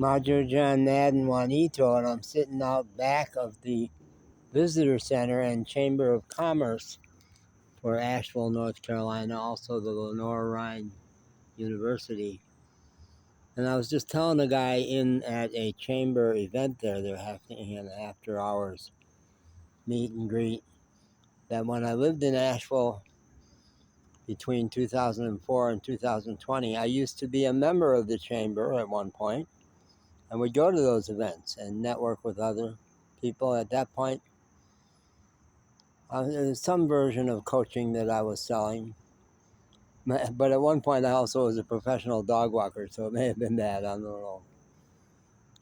Roger John Madden Juanito, and I'm sitting out back of the Visitor Center and Chamber of Commerce for Asheville, North Carolina, also the Lenore Rhine University. And I was just telling a guy in at a chamber event there, they're having an after hours meet and greet, that when I lived in Asheville between 2004 and 2020, I used to be a member of the chamber at one point and would go to those events and network with other people. At that point, there was some version of coaching that I was selling. But at one point, I also was a professional dog walker, so it may have been that. I don't know.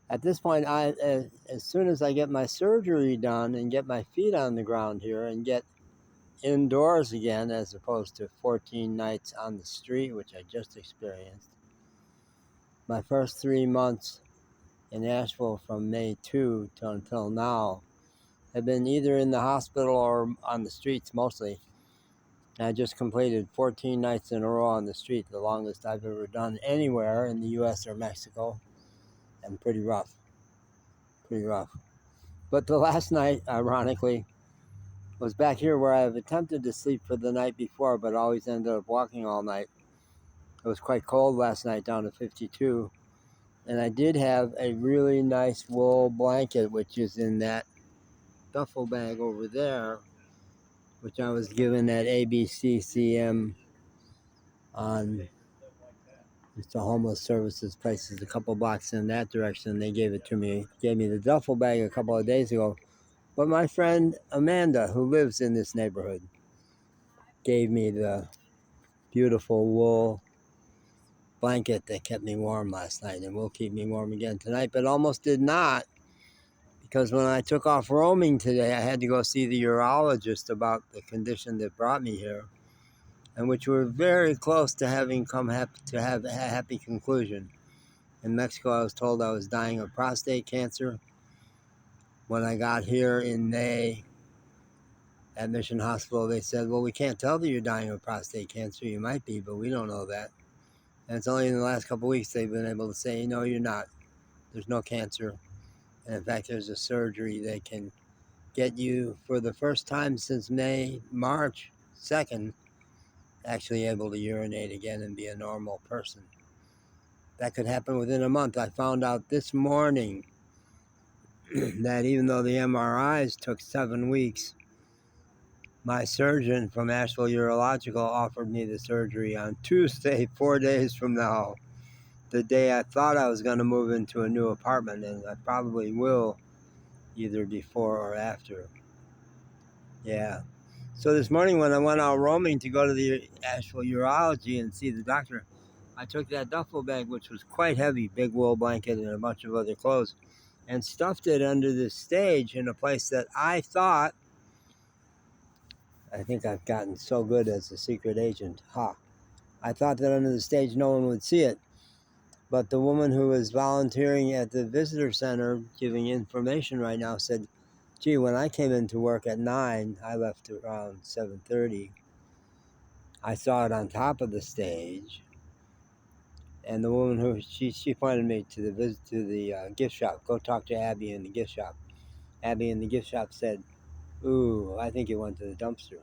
At this point, as soon as I get my surgery done and get my feet on the ground here and get indoors again, as opposed to 14 nights on the street, which I just experienced, my first 3 months in Asheville from May 2 until now have been either in the hospital or on the streets mostly. I just completed 14 nights in a row on the street, the longest I've ever done anywhere in the U.S. or Mexico, and pretty rough. But the last night, ironically, was back here where I've attempted to sleep for the night before, but always ended up walking all night. It was quite cold last night, down to 52, and I did have a really nice wool blanket, which is in that duffel bag over there, which I was given at ABCCM on it's a homeless services place. It's a couple blocks in that direction. They gave it to me. Gave me the duffel bag a couple of days ago. But my friend Amanda, who lives in this neighborhood, gave me the beautiful wool blanket that kept me warm last night and will keep me warm again tonight, but almost did not, because when I took off roaming today, I had to go see the urologist about the condition that brought me here, and which we're very close to having to have a happy conclusion. In Mexico, I was told I was dying of prostate cancer. When I got here in May at Mission Hospital, they said, well, we can't tell that you're dying of prostate cancer. You might be, but we don't know that. And it's only in the last couple of weeks they've been able to say, no, you're not. There's no cancer. And in fact, there's a surgery that can get you, for the first time since March 2nd, actually able to urinate again and be a normal person. That could happen within a month. I found out this morning that even though the MRIs took 7 weeks, my surgeon from Asheville Urological offered me the surgery on Tuesday, 4 days from now, the day I thought I was going to move into a new apartment, and I probably will either before or after. Yeah. So this morning when I went out roaming to go to the Asheville Urology and see the doctor, I took that duffel bag, which was quite heavy, big wool blanket and a bunch of other clothes, and stuffed it under the stage in a place that I think I've gotten so good as a secret agent. I thought that under the stage no one would see it. But the woman who was volunteering at the visitor center giving information right now said, gee, when I came into work at 9, I left around 7:30. I saw it on top of the stage. And the woman who, she pointed me to the gift shop. Go talk to Abby in the gift shop. Abby in the gift shop said, ooh, I think it went to the dumpster.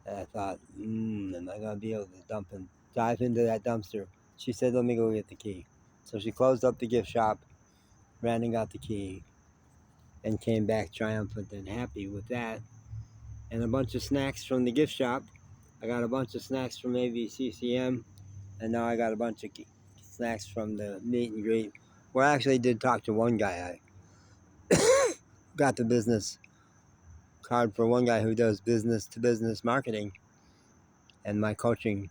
And I thought, am I going to be able to dive into that dumpster? She said, let me go get the key. So she closed up the gift shop, ran and got the key, and came back triumphant and happy with that. And a bunch of snacks from the gift shop. I got a bunch of snacks from AVCCM, and now I got a bunch of snacks from the meet and greet, where I actually did talk to one guy. I got the business card for one guy who does business-to-business marketing, and my coaching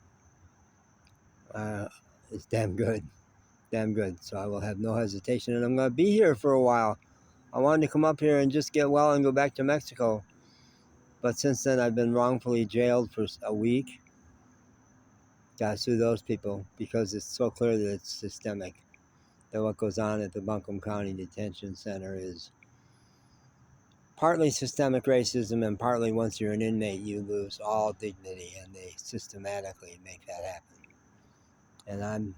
is damn good. So I will have no hesitation, and I'm going to be here for a while. I wanted to come up here and just get well and go back to Mexico, but since then I've been wrongfully jailed for a week. Gotta sue those people because it's so clear that it's systemic, that what goes on at the Buncombe County Detention Center is partly systemic racism, and partly once you're an inmate you lose all dignity, and they systematically make that happen. And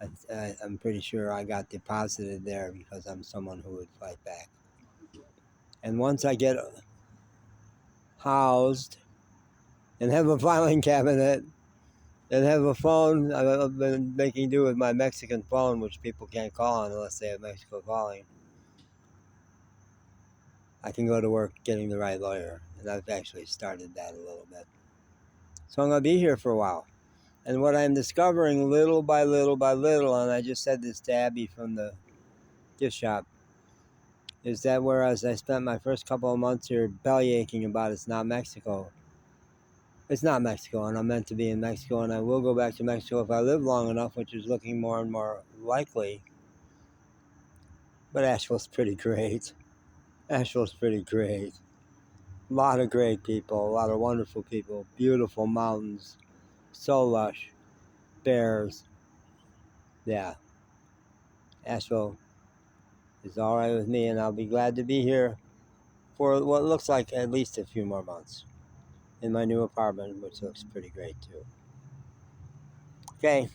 I'm pretty sure I got deposited there because I'm someone who would fight back. And once I get housed and have a filing cabinet and have a phone, I've been making do with my Mexican phone, which people can't call on unless they have Mexico calling. I can go to work getting the right lawyer, and I've actually started that a little bit. So I'm going to be here for a while. And what I'm discovering little by little by little, and I just said this to Abby from the gift shop, is that whereas I spent my first couple of months here belly aching about it's not Mexico, it's not Mexico, and I'm meant to be in Mexico, and I will go back to Mexico if I live long enough, which is looking more and more likely. But Asheville's pretty great. Asheville's pretty great. A lot of great people, a lot of wonderful people, beautiful mountains, so lush, bears. Yeah, Asheville is all right with me, and I'll be glad to be here for what looks like at least a few more months in my new apartment, which looks pretty great too. Okay,